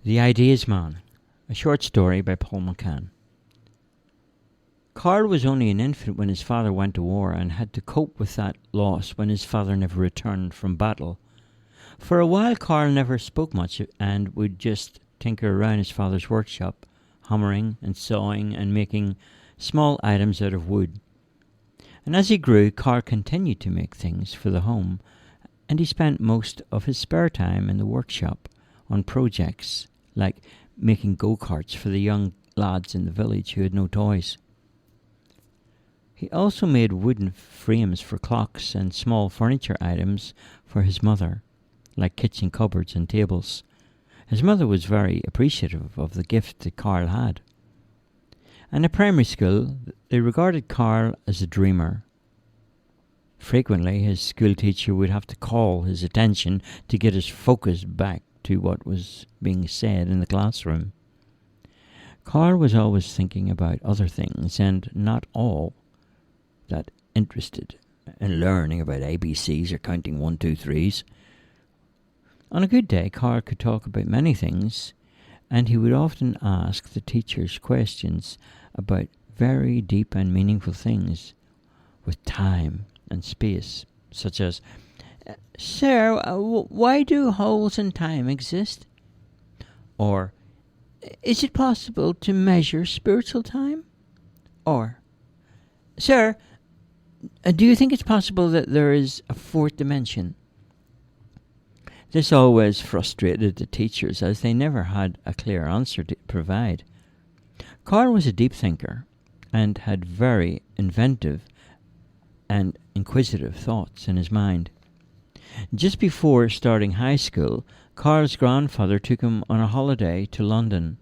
The Ideas Man, a short story by Paul McCann. Carl was only an infant when his father went to war and had to cope with that loss when his father never returned from battle. For a while Carl never spoke much and would just tinker around his father's workshop, hammering and sawing and making small items out of wood. And as he grew, Carl continued to make things for the home, and he spent most of his spare time in the workshop on projects like making go-karts for the young lads in the village who had no toys. He also made wooden frames for clocks and small furniture items for his mother, like kitchen cupboards and tables. His mother was very appreciative of the gift that Carl had. And at primary school, they regarded Carl as a dreamer. Frequently, his school teacher would have to call his attention to get his focus back to what was being said in the classroom. Carl was always thinking about other things, and not all that interested in learning about ABCs or counting 1, 2, 3s. On a good day, Carl could talk about many things, and he would often ask the teachers questions about very deep and meaningful things with time and space, such as, "Sir, why do holes in time exist?" Or, "Is it possible to measure spiritual time?" Or, "Sir, do you think it's possible that there is a fourth dimension?" This always frustrated the teachers, as they never had a clear answer to provide. Carl was a deep thinker and had very inventive and inquisitive thoughts in his mind. Just before starting high school, Carl's grandfather took him on a holiday to London.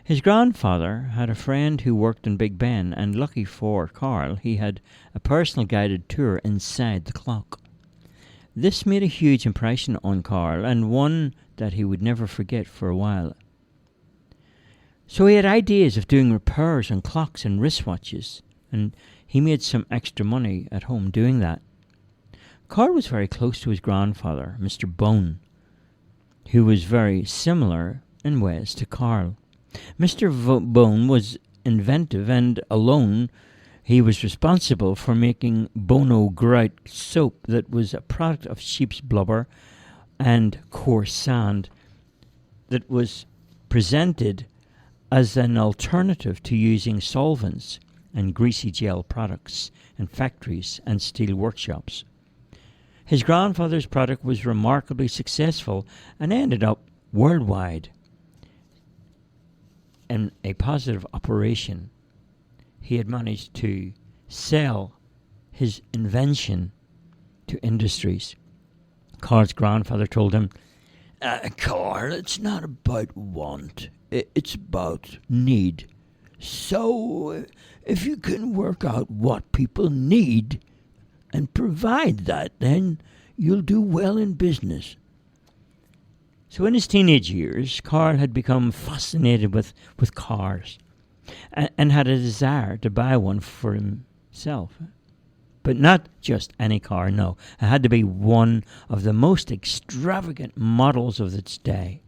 His grandfather had a friend who worked in Big Ben, and lucky for Carl, he had a personal guided tour inside the clock. This made a huge impression on Carl, and one that he would never forget for a while. So he had ideas of doing repairs on clocks and wristwatches, and he made some extra money at home doing that. Carl was very close to his grandfather, Mr. Bone, who was very similar in ways to Carl. Mr. Bone was inventive, and alone he was responsible for making Bono Grout soap that was a product of sheep's blubber and coarse sand that was presented as an alternative to using solvents and greasy gel products in factories and steel workshops. His grandfather's product was remarkably successful and ended up worldwide in a positive operation. He had managed to sell his invention to industries. Carl's grandfather told him, "Carl, it's not about want, it's about need. So, if you can work out what people need and provide that, then you'll do well in business." So in his teenage years, Carl had become fascinated with cars and had a desire to buy one for himself. But not just any car, no. It had to be one of the most extravagant models of its day.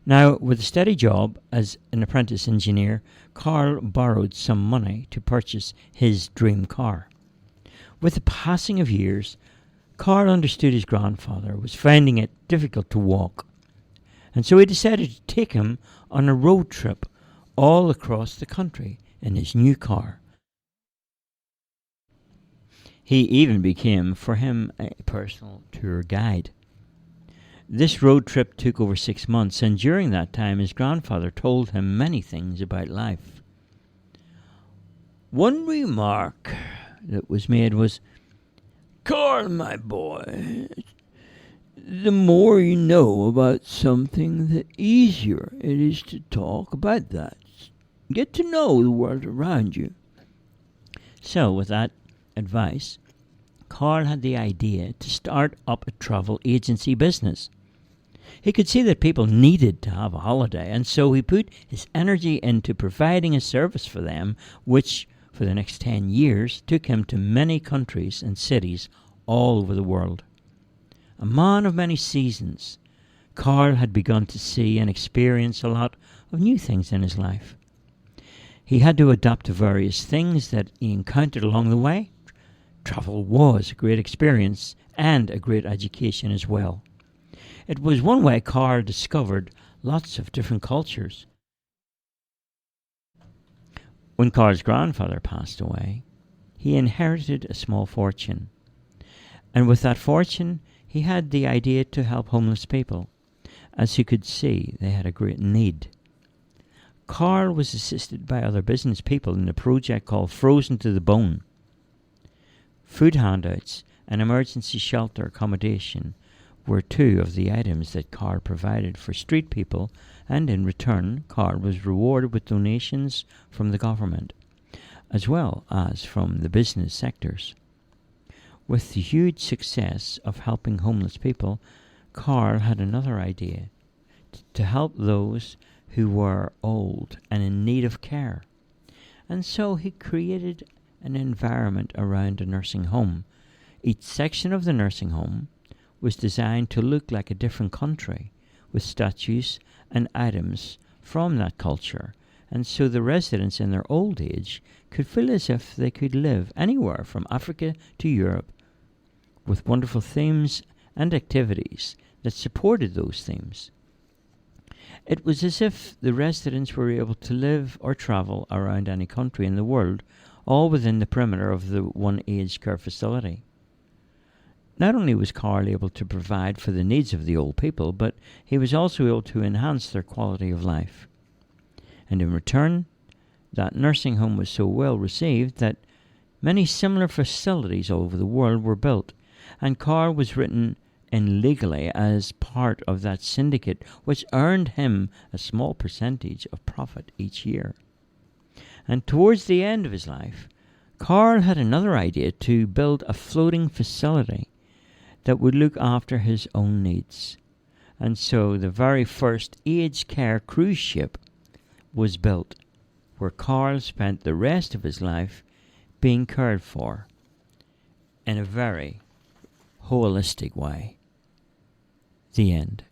Now, with a steady job as an apprentice engineer, Carl borrowed some money to purchase his dream car. With the passing of years, Carl understood his grandfather was finding it difficult to walk, and so he decided to take him on a road trip all across the country in his new car. He even became, for him, a personal tour guide. This road trip took over 6 months, and during that time his grandfather told him many things about life. One remark that was made was, "Carl, my boy, the more you know about something, the easier it is to talk about that. Get to know the world around you." So, with that advice, Carl had the idea to start up a travel agency business. He could see that people needed to have a holiday, and so he put his energy into providing a service for them, which, for the next 10 years, took him to many countries and cities all over the world. A man of many seasons, Carl had begun to see and experience a lot of new things in his life. He had to adapt to various things that he encountered along the way. Travel was a great experience and a great education as well. It was one way Carl discovered lots of different cultures. When Carl's grandfather passed away, he inherited a small fortune. And with that fortune, he had the idea to help homeless people, as he could see they had a great need. Carl was assisted by other business people in a project called Frozen to the Bone. Food handouts and emergency shelter accommodation were two of the items that Carl provided for street people, and in return, Carl was rewarded with donations from the government, as well as from the business sectors. With the huge success of helping homeless people, Carl had another idea, to help those who were old and in need of care. And so he created an environment around a nursing home. Each section of the nursing home was designed to look like a different country, with statues and items from that culture, and so the residents in their old age could feel as if they could live anywhere from Africa to Europe, with wonderful themes and activities that supported those themes. It was as if the residents were able to live or travel around any country in the world, all within the perimeter of the one aged care facility. Not only was Carl able to provide for the needs of the old people, but he was also able to enhance their quality of life. And in return, that nursing home was so well received that many similar facilities all over the world were built, and Carl was written in legally as part of that syndicate, which earned him a small percentage of profit each year. And towards the end of his life, Carl had another idea to build a floating facility that would look after his own needs. And so the very first aged care cruise ship was built, where Carl spent the rest of his life being cared for in a very holistic way. The end.